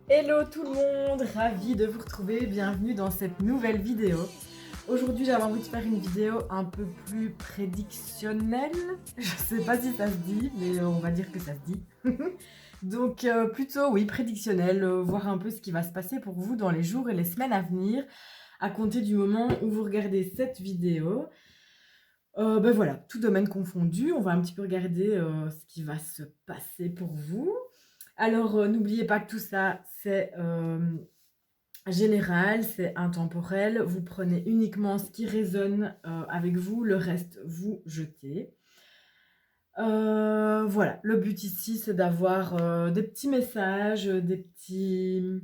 Hello tout le monde, ravie de vous retrouver, bienvenue dans cette nouvelle vidéo. Aujourd'hui j'avais envie de faire une vidéo un peu plus prédictionnelle, je sais pas si ça se dit, mais on va dire que ça se dit. Donc plutôt oui, prédictionnelle, voir un peu ce qui va se passer pour vous dans les jours et les semaines à venir, à compter du moment où vous regardez cette vidéo. Ben voilà, tout domaine confondu, on va un petit peu regarder ce qui va se passer pour vous. Alors, n'oubliez pas que tout ça, c'est général, c'est intemporel. Vous prenez uniquement ce qui résonne avec vous, le reste, vous jetez. Voilà, le but ici, c'est d'avoir des petits messages, des petits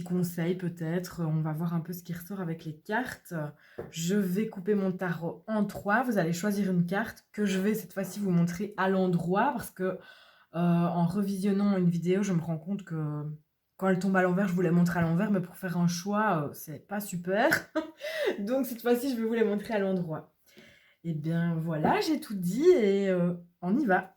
conseils peut-être. On va voir un peu ce qui ressort avec les cartes. Je vais couper mon tarot en 3. Vous allez choisir une carte que je vais cette fois-ci vous montrer à l'endroit parce que en revisionnant une vidéo, je me rends compte que quand elle tombe à l'envers, je vous la montre à l'envers, mais pour faire un choix, c'est pas super. Donc cette fois-ci, je vais vous les montrer à l'endroit. Et bien voilà, j'ai tout dit et on y va.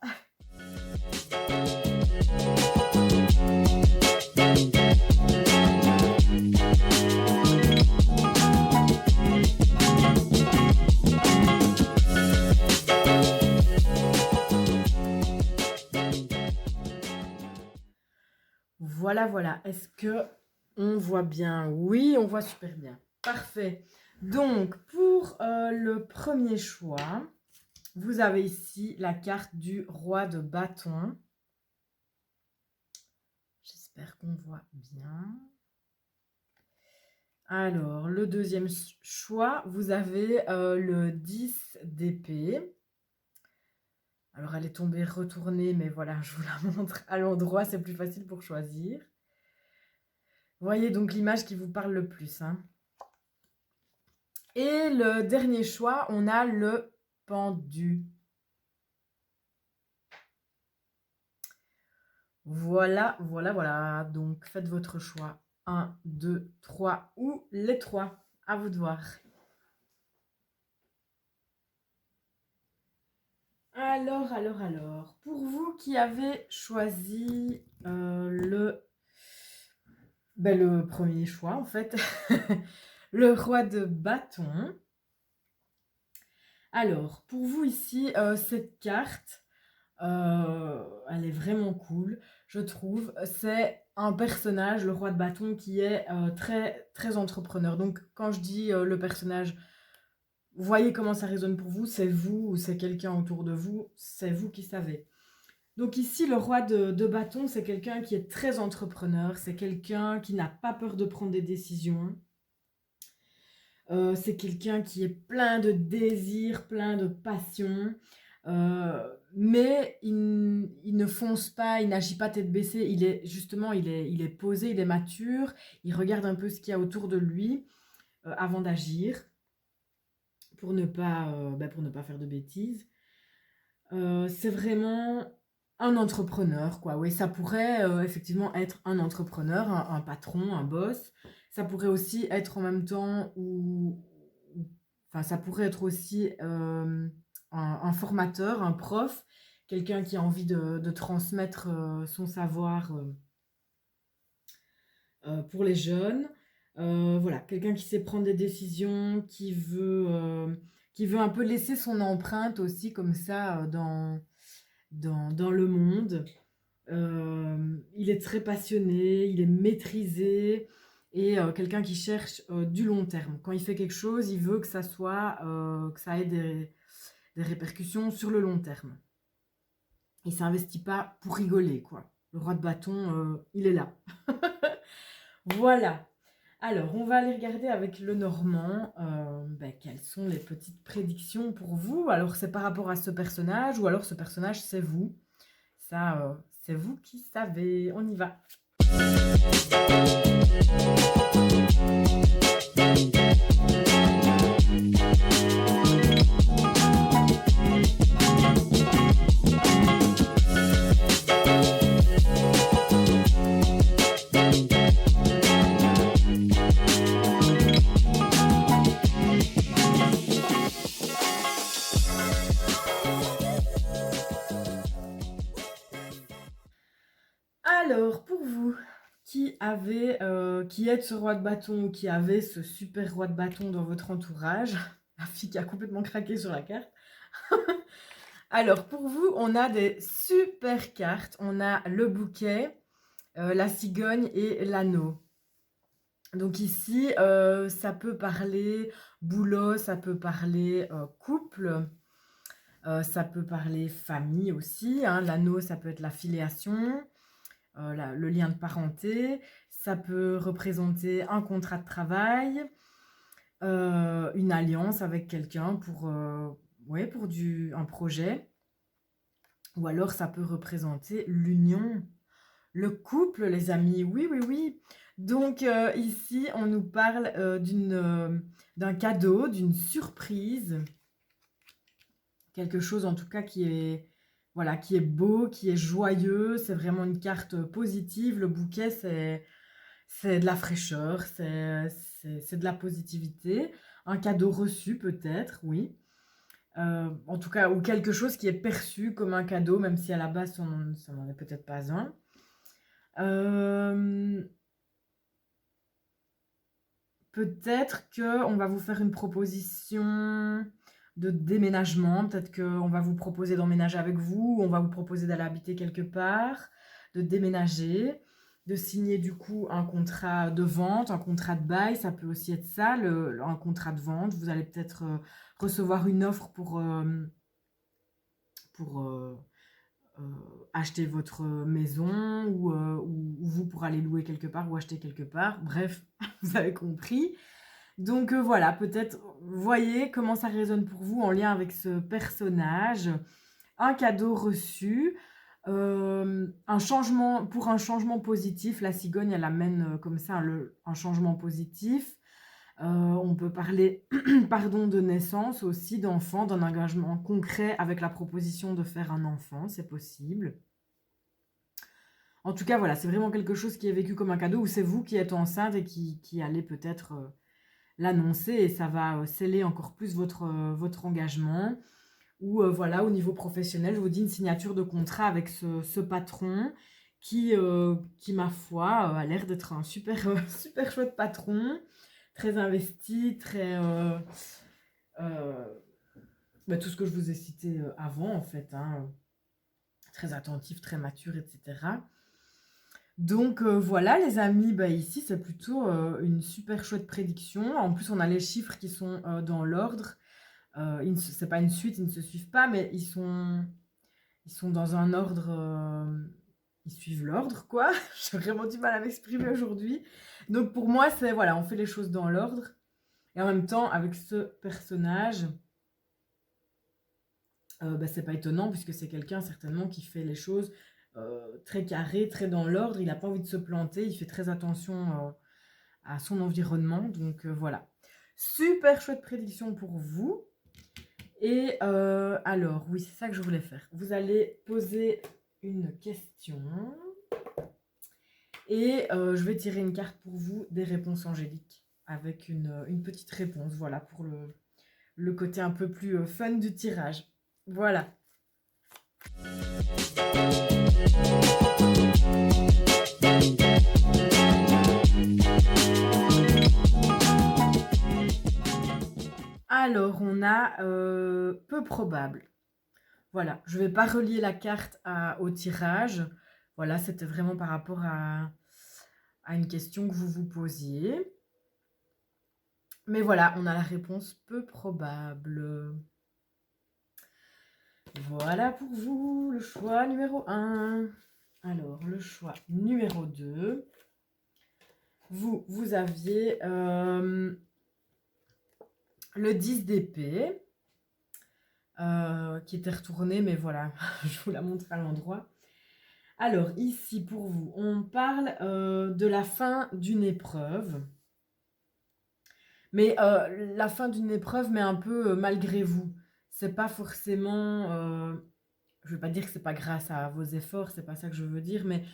Voilà, voilà. Est-ce que on voit bien? Oui, on voit super bien. Parfait. Donc, pour le premier choix, vous avez ici la carte du roi de bâton. J'espère qu'on voit bien. Alors, le deuxième choix, vous avez le 10 d'épée. Alors, elle est tombée retournée, mais voilà, je vous la montre à l'endroit, c'est plus facile pour choisir. Voyez donc l'image qui vous parle le plus. Hein. Et le dernier choix, on a le pendu. Voilà, voilà, voilà. Donc, faites votre choix. 1, 2, 3 ou les 3. À vous de voir. Alors. Pour vous qui avez choisi le premier choix, en fait, le roi de bâton. Alors, pour vous ici, cette carte, elle est vraiment cool, je trouve. C'est un personnage, le roi de bâton, qui est très, très entrepreneur. Donc, quand je dis le personnage, vous voyez comment ça résonne pour vous, c'est vous ou c'est quelqu'un autour de vous, c'est vous qui savez. Donc ici, le roi de bâton, c'est quelqu'un qui est très entrepreneur, c'est quelqu'un qui n'a pas peur de prendre des décisions. C'est quelqu'un qui est plein de désirs, plein de passion, mais il ne fonce pas, il n'agit pas tête baissée, il est posé, il est mature, il regarde un peu ce qu'il y a autour de lui avant d'agir, pour ne pas faire de bêtises. C'est vraiment un entrepreneur, quoi. Oui, ça pourrait effectivement être un entrepreneur, un patron, un boss. Ça pourrait aussi être en même temps enfin, ça pourrait être aussi un formateur, un prof, quelqu'un qui a envie de transmettre son savoir pour les jeunes. Voilà, quelqu'un qui sait prendre des décisions, qui veut un peu laisser son empreinte aussi comme ça dans le monde. Il est très passionné, il est maîtrisé et quelqu'un qui cherche du long terme. Quand il fait quelque chose, il veut que que ça ait des répercussions sur le long terme. Il s'investit pas pour rigoler, quoi. Le roi de bâton, il est là. Voilà. Alors, on va aller regarder avec le Normand quelles sont les petites prédictions pour vous. Alors, c'est par rapport à ce personnage ou alors ce personnage, c'est vous. Ça, c'est vous qui savez. On y va. Alors, pour vous, qui est ce roi de bâton ou qui avait ce super roi de bâton dans votre entourage. La fille qui a complètement craqué sur la carte. Alors, pour vous, on a des super cartes. On a le bouquet, la cigogne et l'anneau. Donc ici, ça peut parler boulot, ça peut parler couple, ça peut parler famille aussi, hein. L'anneau, ça peut être la filiation, le lien de parenté. Ça peut représenter un contrat de travail, une alliance avec quelqu'un ouais, pour un projet. Ou alors ça peut représenter l'union, le couple, les amis. Oui, oui, oui. Donc ici, on nous parle d'un cadeau, d'une surprise. Quelque chose en tout cas voilà, qui est beau, qui est joyeux. C'est vraiment une carte positive. Le bouquet, c'est de la fraîcheur, c'est de la positivité. Un cadeau reçu peut-être, oui. En tout cas, ou quelque chose qui est perçu comme un cadeau, même si à la base, ça n'en est peut-être pas un. Peut-être qu'on va vous faire une proposition de déménagement. Peut-être qu'on va vous proposer d'emménager avec vous, ou on va vous proposer d'aller habiter quelque part, de déménager, de signer du coup un contrat de vente, un contrat de bail. Ça peut aussi être ça, un contrat de vente. Vous allez peut-être recevoir une offre pour acheter votre maison ou vous pour aller louer quelque part ou acheter quelque part. Bref, vous avez compris. Donc voilà, peut-être voyez comment ça résonne pour vous en lien avec ce personnage. Un cadeau reçu, un changement positif. La cigogne, elle amène comme ça un changement positif. On peut parler pardon, de naissance aussi, d'enfant, d'un engagement concret avec la proposition de faire un enfant, c'est possible. En tout cas, voilà, c'est vraiment quelque chose qui est vécu comme un cadeau, ou c'est vous qui êtes enceinte et qui allez peut-être l'annoncer, et ça va sceller encore plus votre engagement. Ou voilà, au niveau professionnel, je vous dis une signature de contrat avec ce patron qui ma foi, a l'air d'être un super, super chouette patron, très investi, très... bah, tout ce que je vous ai cité avant, en fait, hein, très attentif, très mature, etc. Donc voilà les amis, bah, ici c'est plutôt une super chouette prédiction. En plus on a les chiffres qui sont dans l'ordre. C'est pas une suite, ils ne se suivent pas, mais ils sont dans un ordre, ils suivent l'ordre quoi. J'ai vraiment du mal à m'exprimer aujourd'hui. Donc pour moi c'est, voilà, on fait les choses dans l'ordre. Et en même temps avec ce personnage, bah, c'est pas étonnant puisque c'est quelqu'un certainement qui fait les choses très carré, très dans l'ordre. Il n'a pas envie de se planter, il fait très attention à son environnement. Donc voilà. Super chouette prédiction pour vous. Et alors, oui, c'est ça que je voulais faire. Vous allez poser une question. Et je vais tirer une carte pour vous, des réponses angéliques, avec une petite réponse, voilà, pour le côté un peu plus fun du tirage. Voilà. Alors, on a peu probable. Voilà, je ne vais pas relier la carte au tirage. Voilà, c'était vraiment par rapport à une question que vous vous posiez. Mais voilà, on a la réponse peu probable. Voilà pour vous, le choix numéro 1. Alors, le choix numéro 2. Vous aviez le 10 d'épée, qui était retourné, mais voilà, je vous la montre à l'endroit. Alors, ici, pour vous, on parle de la fin d'une épreuve. Mais la fin d'une épreuve, mais un peu malgré vous. C'est pas forcément... je ne veux pas dire que c'est pas grâce à vos efforts, c'est pas ça que je veux dire, mais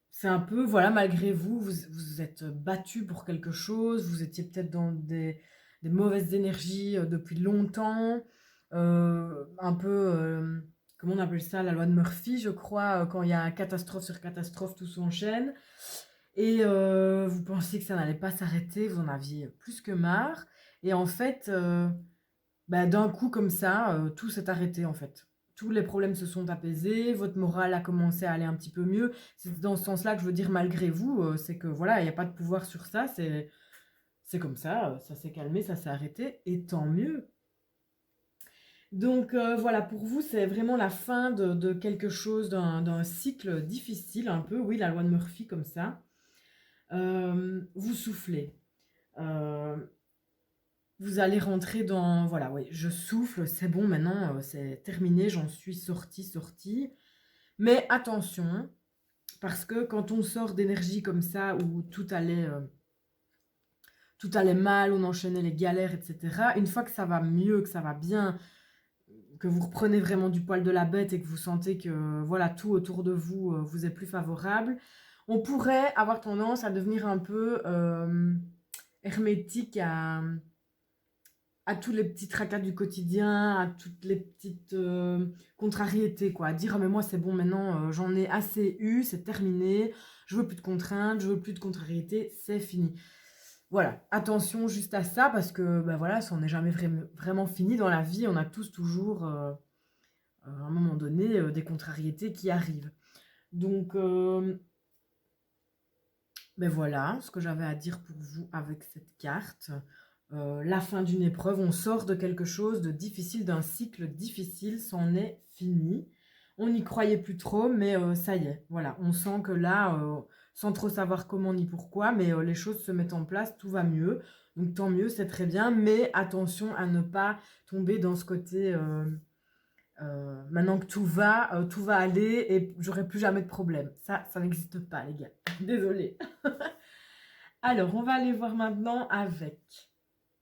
c'est un peu, voilà, malgré vous, vous êtes battu pour quelque chose, vous étiez peut-être dans des mauvaises énergies depuis longtemps, un peu comment on appelle ça, la loi de Murphy, je crois, quand il y a catastrophe sur catastrophe, tout s'enchaîne. Et vous pensiez que ça n'allait pas s'arrêter, vous en aviez plus que marre. Et en fait, bah, d'un coup comme ça, tout s'est arrêté en fait. Tous les problèmes se sont apaisés, votre morale a commencé à aller un petit peu mieux. C'est dans ce sens-là que je veux dire malgré vous, c'est que voilà, il n'y a pas de pouvoir sur ça, c'est comme ça s'est calmé, ça s'est arrêté, et tant mieux. Donc voilà, pour vous, c'est vraiment la fin de quelque chose, d'un cycle difficile un peu, oui, la loi de Murphy comme ça. Vous soufflez. Euh, Vous allez rentrer dans, voilà, oui, je souffle, c'est bon, maintenant, c'est terminé, j'en suis sortie. Mais attention, parce que quand on sort d'énergie comme ça, où tout allait mal, on enchaînait les galères, etc., une fois que ça va mieux, que ça va bien, que vous reprenez vraiment du poil de la bête et que vous sentez que, voilà, tout autour de vous vous est plus favorable, on pourrait avoir tendance à devenir un peu hermétique à tous les petits tracas du quotidien, à toutes les petites contrariétés, quoi. À dire, ah, mais moi, c'est bon, maintenant, j'en ai assez eu, c'est terminé, je veux plus de contraintes, je veux plus de contrariétés, c'est fini. Voilà, attention juste à ça, parce que, ben voilà, ça, on n'est jamais vraiment fini dans la vie, on a tous toujours, à un moment donné, des contrariétés qui arrivent. Donc, ben voilà, ce que j'avais à dire pour vous avec cette carte. La fin d'une épreuve, on sort de quelque chose de difficile, d'un cycle difficile, c'en est fini. On n'y croyait plus trop, mais ça y est, voilà, on sent que là, sans trop savoir comment ni pourquoi, mais les choses se mettent en place, tout va mieux. Donc tant mieux, c'est très bien, mais attention à ne pas tomber dans ce côté, maintenant que tout va aller et j'aurai plus jamais de problème. Ça n'existe pas, les gars. Désolée. Alors, on va aller voir maintenant avec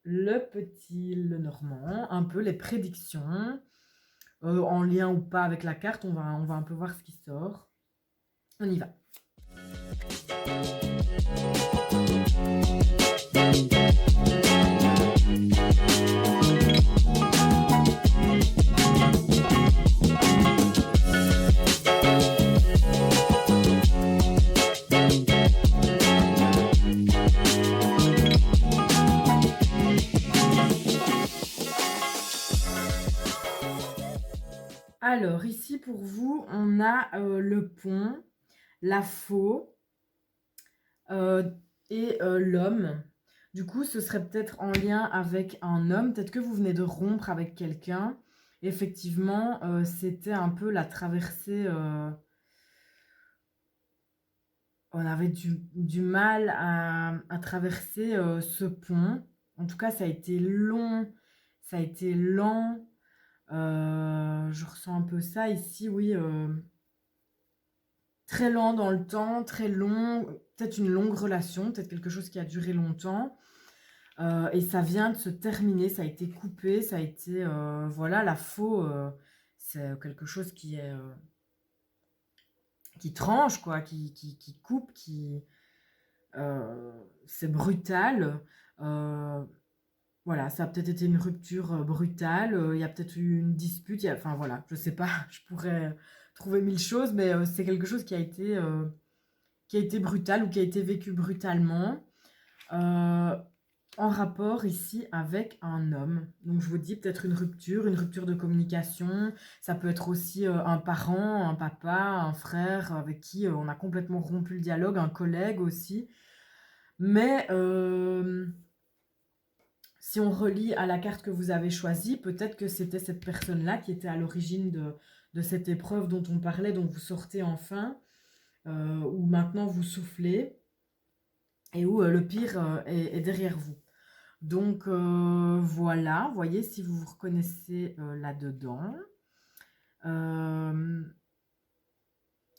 le normand, un peu les prédictions, en lien ou pas avec la carte, on va un peu voir ce qui sort. On y va. Alors, ici, pour vous, on a le pont, la faux et l'homme. Du coup, ce serait peut-être en lien avec un homme. Peut-être que vous venez de rompre avec quelqu'un. Effectivement, c'était un peu la traversée. On avait du mal à traverser ce pont. En tout cas, ça a été long, ça a été lent. Je ressens un peu ça ici, oui. Très lent dans le temps, très long, peut-être une longue relation, peut-être quelque chose qui a duré longtemps. Et ça vient de se terminer, ça a été coupé, ça a été, voilà, la faux, c'est quelque chose qui tranche, quoi, qui coupe, c'est brutal. Voilà, ça a peut-être été une rupture brutale, il y a peut-être eu une dispute, enfin voilà, je sais pas, je pourrais trouver mille choses, mais c'est quelque chose qui a été brutal ou qui a été vécu brutalement, euh, en rapport ici avec un homme. Donc je vous dis peut-être une rupture de communication, ça peut être aussi un parent, un papa, un frère avec qui on a complètement rompu le dialogue, un collègue aussi. Mais si on relie à la carte que vous avez choisie, peut-être que c'était cette personne-là qui était à l'origine de cette épreuve dont on parlait, dont vous sortez enfin, où maintenant vous soufflez, et où le pire est derrière vous. Donc voilà, voyez si vous vous reconnaissez là-dedans.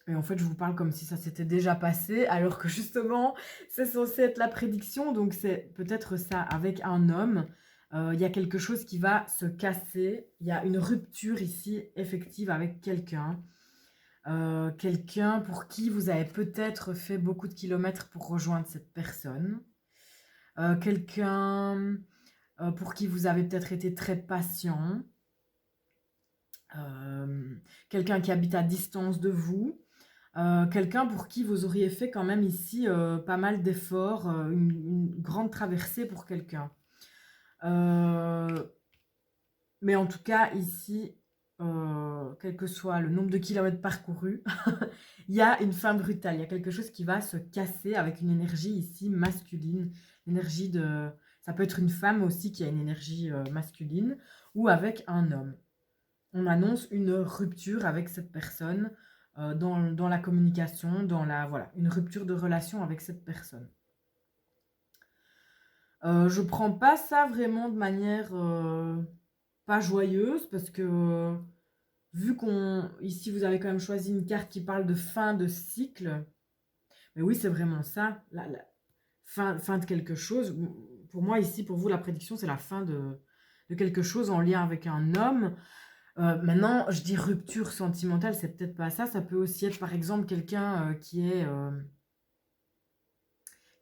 Et en fait, je vous parle comme si ça s'était déjà passé, alors que justement, c'est censé être la prédiction. Donc c'est peut-être ça, avec un homme, il y a quelque chose qui va se casser. Il y a une rupture ici, effective, avec quelqu'un. Quelqu'un pour qui vous avez peut-être fait beaucoup de kilomètres pour rejoindre cette personne. Quelqu'un pour qui vous avez peut-être été très patient. quelqu'un qui habite à distance de vous, quelqu'un pour qui vous auriez fait quand même ici pas mal d'efforts, une grande traversée pour quelqu'un. Mais en tout cas, ici, quel que soit le nombre de kilomètres parcourus, il y a une fin brutale. Il y a quelque chose qui va se casser avec une énergie ici masculine. L'énergie de... Ça peut être une femme aussi qui a une énergie masculine ou avec un homme. On annonce une rupture avec cette personne dans la communication, voilà, une rupture de relation avec cette personne. Je prends pas ça vraiment de manière pas joyeuse parce que vu ici vous avez quand même choisi une carte qui parle de fin de cycle, mais oui c'est vraiment ça, la fin de quelque chose. Pour moi ici, pour vous la prédiction c'est la fin de quelque chose en lien avec un homme. Maintenant je dis rupture sentimentale, c'est peut-être pas ça, ça peut aussi être par exemple quelqu'un qui est...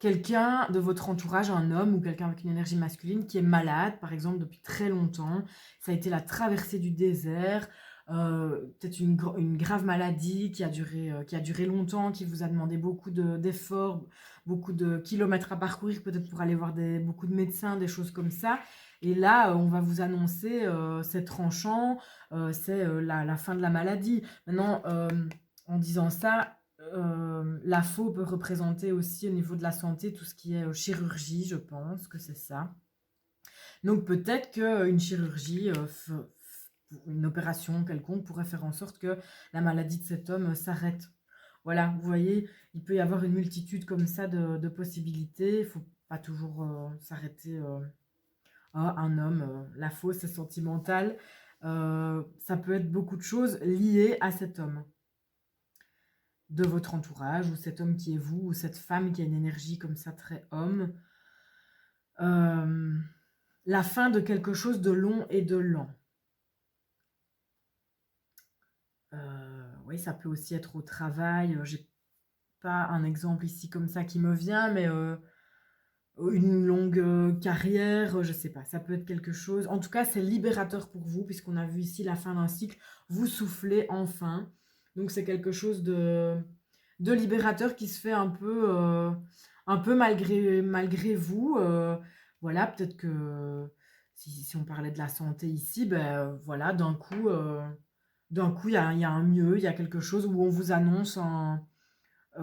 quelqu'un de votre entourage, un homme ou quelqu'un avec une énergie masculine qui est malade, par exemple, depuis très longtemps. Ça a été la traversée du désert, peut-être une grave maladie qui a duré longtemps, qui vous a demandé beaucoup d'efforts, beaucoup de kilomètres à parcourir, peut-être pour aller voir beaucoup de médecins, des choses comme ça. Et là, on va vous annoncer, c'est tranchant, c'est la fin de la maladie. Maintenant, en disant ça, la faux peut représenter aussi au niveau de la santé tout ce qui est chirurgie, je pense que c'est ça. Donc peut-être qu'une chirurgie, une opération quelconque pourrait faire en sorte que la maladie de cet homme s'arrête. Voilà, vous voyez, il peut y avoir une multitude comme ça de possibilités. Il ne faut pas toujours s'arrêter à un homme. La fausse c'est sentimental. Ça peut être beaucoup de choses liées à cet homme de votre entourage, ou cet homme qui est vous, ou cette femme qui a une énergie comme ça très homme. La fin de quelque chose de long et de lent. Oui, ça peut aussi être au travail. J'ai pas un exemple ici comme ça qui me vient, mais une longue carrière, je sais pas, ça peut être quelque chose. En tout cas, c'est libérateur pour vous, puisqu'on a vu ici la fin d'un cycle. Vous soufflez enfin. Donc c'est quelque chose de libérateur qui se fait un peu malgré vous. Voilà, peut-être que si on parlait de la santé ici, ben voilà, d'un coup, il y a un mieux, il y a quelque chose où on vous annonce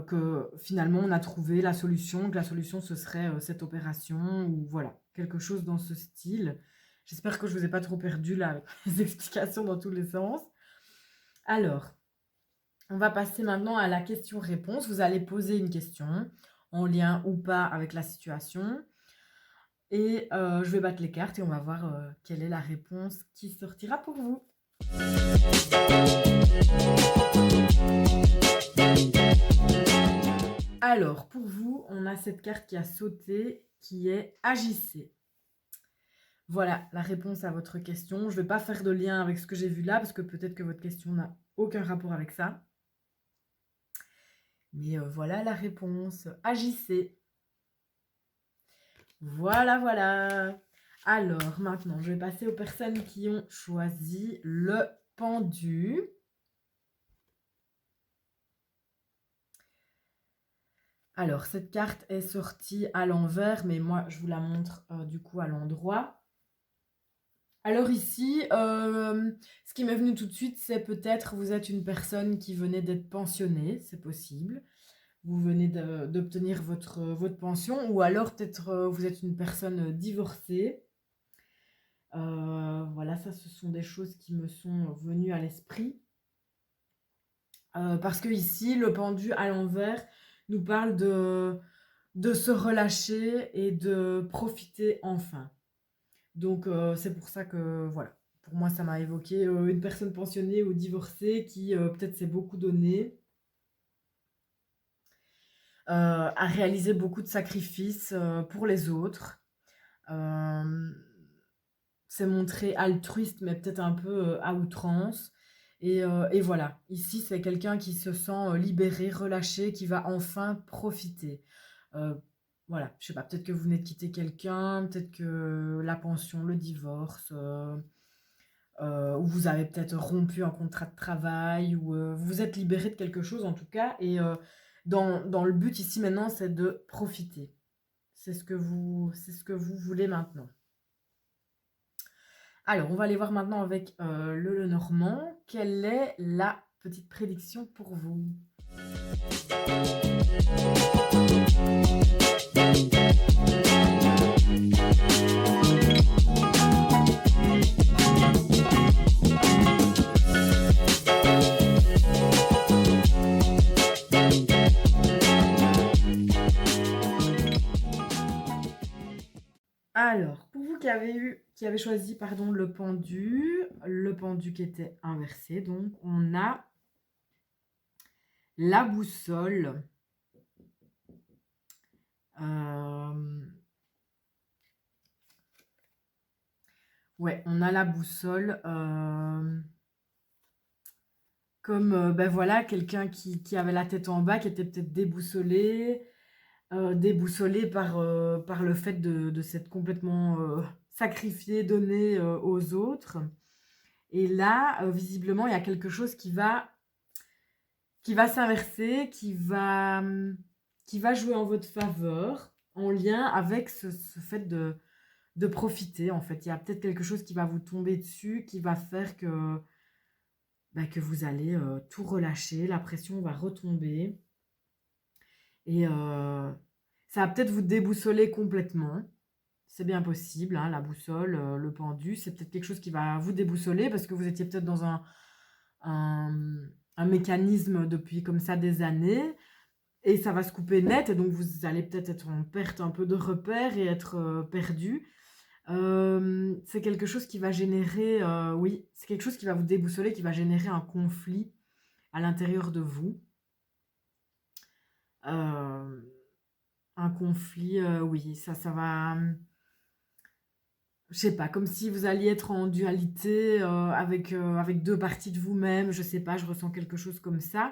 que finalement on a trouvé la solution, que la solution ce serait cette opération, ou voilà, quelque chose dans ce style. J'espère que je vous ai pas trop perdu là avec les explications dans tous les sens. Alors, on va passer maintenant à la question-réponse. Vous allez poser une question en lien ou pas avec la situation. Et je vais battre les cartes et on va voir quelle est la réponse qui sortira pour vous. Alors, pour vous, on a cette carte qui a sauté, qui est agissez. Voilà la réponse à votre question. Je ne vais pas faire de lien avec ce que j'ai vu là, parce que peut-être que votre question n'a aucun rapport avec ça. Mais voilà la réponse. Agissez. Voilà, voilà. Alors, maintenant, je vais passer aux personnes qui ont choisi le pendu. Alors, cette carte est sortie à l'envers, mais moi, je vous la montre du coup à l'endroit. Alors ici, ce qui m'est venu tout de suite, c'est peut-être vous êtes une personne qui venait d'être pensionnée, c'est possible. Vous venez d'obtenir votre pension, ou alors peut-être vous êtes une personne divorcée. Voilà, ça, ce sont des choses qui me sont venues à l'esprit. Parce que ici, le pendu à l'envers nous parle de se relâcher et de profiter enfin. Donc, c'est pour ça que, voilà, pour moi, ça m'a évoqué une personne pensionnée ou divorcée qui peut-être s'est beaucoup donnée, a réalisé beaucoup de sacrifices pour les autres, s'est montré altruiste, mais peut-être un peu à outrance. Et voilà, ici, c'est quelqu'un qui se sent libéré, relâché, qui va enfin profiter. Euh, voilà, je sais pas, peut-être que vous venez de quitter quelqu'un, peut-être que la pension, le divorce, ou vous avez peut-être rompu un contrat de travail, ou vous vous êtes libéré de quelque chose en tout cas. Et dans le but ici maintenant, c'est de profiter. C'est ce que vous voulez maintenant. Alors, on va aller voir maintenant avec le Lenormand. Quelle est la petite prédiction pour vous? Alors, pour vous qui avez choisi, pardon, le pendu qui était inversé, donc on a la boussole. Ouais, on a la boussole. Comme, ben voilà, quelqu'un qui avait la tête en bas, qui était peut-être déboussolé par le fait de s'être complètement sacrifié, donné aux autres. Et là, visiblement, il y a quelque chose qui va s'inverser, qui va jouer en votre faveur, en lien avec ce fait de profiter, en fait. Il y a peut-être quelque chose qui va vous tomber dessus, qui va faire que vous allez tout relâcher, la pression va retomber. Et ça va peut-être vous déboussoler complètement. C'est bien possible, hein, la boussole, le pendu, c'est peut-être quelque chose qui va vous déboussoler parce que vous étiez peut-être dans un mécanisme depuis comme ça des années, et ça va se couper net, et donc vous allez peut-être être en perte un peu de repères et être perdu. C'est quelque chose qui va générer, oui, c'est quelque chose qui va vous déboussoler, qui va générer un conflit à l'intérieur de vous. Un conflit, oui, ça va, je sais pas, comme si vous alliez être en dualité avec deux parties de vous-même, je sais pas, je ressens quelque chose comme ça.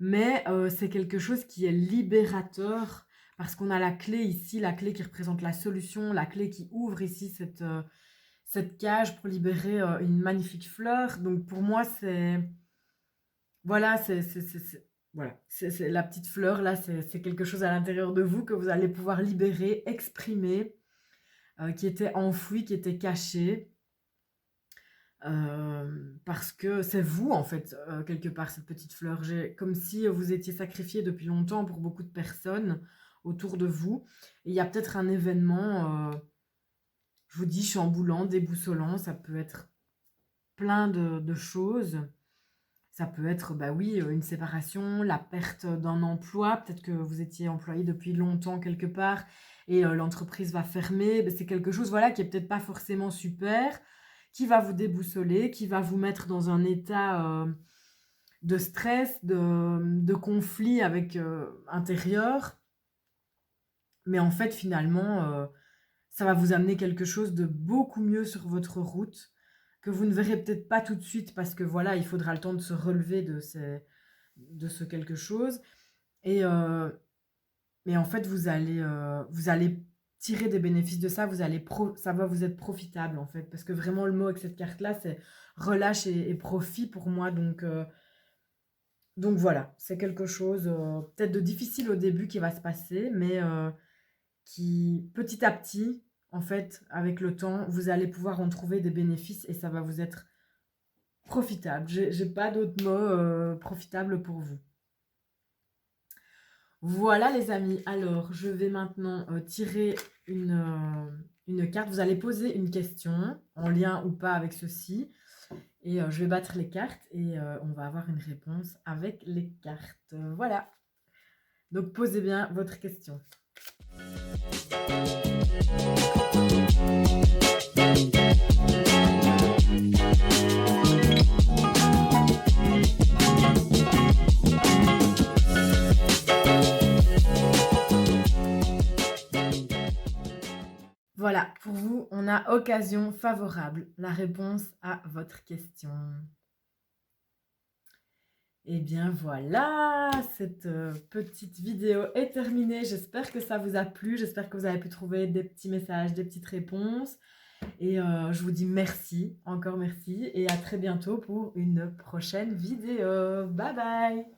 Mais c'est quelque chose qui est libérateur, parce qu'on a la clé ici, la clé qui représente la solution, la clé qui ouvre ici cette cage pour libérer une magnifique fleur. Donc pour moi, voilà, voilà, c'est la petite fleur là, c'est quelque chose à l'intérieur de vous que vous allez pouvoir libérer, exprimer, qui était enfoui, qui était caché. Parce que c'est vous en fait, quelque part, cette petite fleur. Comme si vous étiez sacrifié depuis longtemps pour beaucoup de personnes autour de vous. Et il y a peut-être un événement, je vous dis, chamboulant, déboussolant. Ça peut être plein de choses. Ça peut être, bah oui, une séparation, la perte d'un emploi. Peut-être que vous étiez employé depuis longtemps quelque part et l'entreprise va fermer. Ben, c'est quelque chose, voilà, qui est peut-être pas forcément super, qui va vous déboussoler, qui va vous mettre dans un état de stress, de conflit avec intérieur. Mais en fait, finalement, ça va vous amener quelque chose de beaucoup mieux sur votre route, que vous ne verrez peut-être pas tout de suite parce que voilà, il faudra le temps de se relever de ce quelque chose. Et mais en fait, vous allez tirer des bénéfices de ça, ça va vous être profitable en fait, parce que vraiment le mot avec cette carte-là, c'est relâche et profit pour moi. Donc voilà, c'est quelque chose peut-être de difficile au début qui va se passer, mais qui petit à petit, en fait, avec le temps, vous allez pouvoir en trouver des bénéfices et ça va vous être profitable. J'ai pas d'autres mots profitables pour vous. Voilà les amis, alors je vais maintenant tirer une carte. Vous allez poser une question en lien ou pas avec ceci. Et je vais battre les cartes et on va avoir une réponse avec les cartes. Voilà. Donc posez bien votre question. Voilà, pour vous, on a occasion favorable, la réponse à votre question. Et bien voilà, cette petite vidéo est terminée. J'espère que ça vous a plu, j'espère que vous avez pu trouver des petits messages, des petites réponses. Et je vous dis merci, encore merci, et à très bientôt pour une prochaine vidéo. Bye bye!